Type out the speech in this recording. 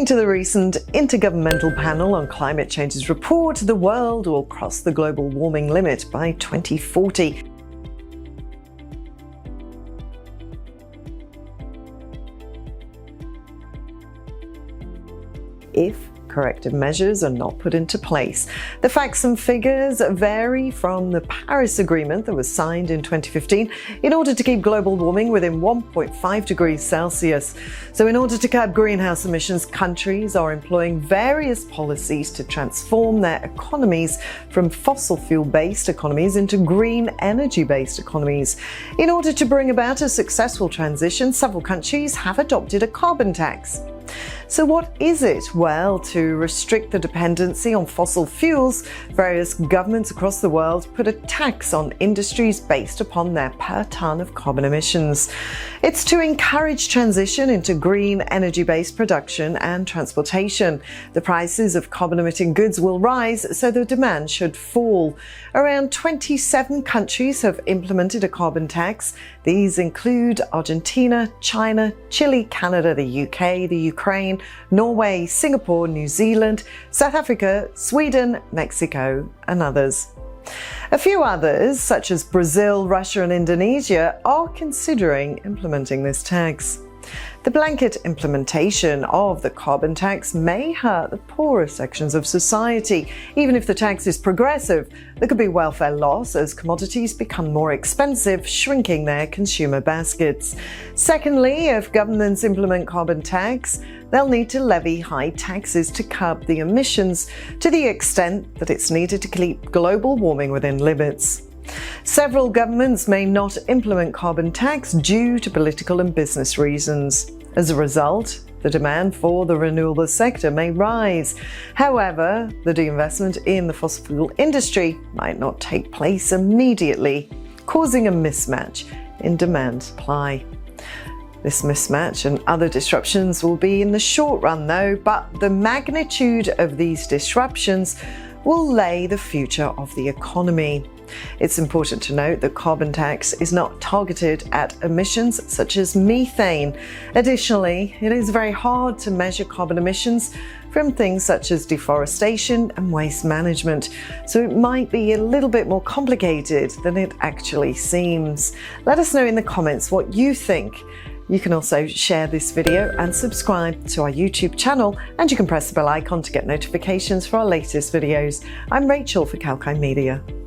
According to the recent Intergovernmental Panel on Climate Change's report, the world will cross the global warming limit by 2040. If corrective measures are not put into place. The facts and figures vary from the Paris Agreement that was signed in 2015 in order to keep global warming within 1.5 degrees Celsius. So in order to curb greenhouse emissions, countries are employing various policies to transform their economies from fossil fuel-based economies into green energy-based economies. In order to bring about a successful transition, several countries have adopted a carbon tax. So what is it? Well, to restrict the dependency on fossil fuels, various governments across the world put a tax on industries based upon their per ton of carbon emissions. It's to encourage transition into green energy-based production and transportation. The prices of carbon-emitting goods will rise, so the demand should fall. Around 27 countries have implemented a carbon tax. These include Argentina, China, Chile, Canada, the UK, the Ukraine, Norway, Singapore, New Zealand, South Africa, Sweden, Mexico, and others. A few others, such as Brazil, Russia, and Indonesia, are considering implementing this tax. The blanket implementation of the carbon tax may hurt the poorer sections of society. Even if the tax is progressive, there could be welfare loss as commodities become more expensive, shrinking their consumer baskets. Secondly, if governments implement carbon tax, they'll need to levy high taxes to curb the emissions to the extent that it's needed to keep global warming within limits. Several governments may not implement carbon tax due to political and business reasons. As a result, the demand for the renewable sector may rise. However, the deinvestment in the fossil fuel industry might not take place immediately, causing a mismatch in demand-supply. This mismatch and other disruptions will be in the short run though, but the magnitude of these disruptions will lay the future of the economy. It's important to note that carbon tax is not targeted at emissions such as methane. Additionally, it is very hard to measure carbon emissions from things such as deforestation and waste management, so it might be a little bit more complicated than it actually seems. Let us know in the comments what you think. You can also share this video and subscribe to our YouTube channel, and you can press the bell icon to get notifications for our latest videos. I'm Rachel for kalkinemedia.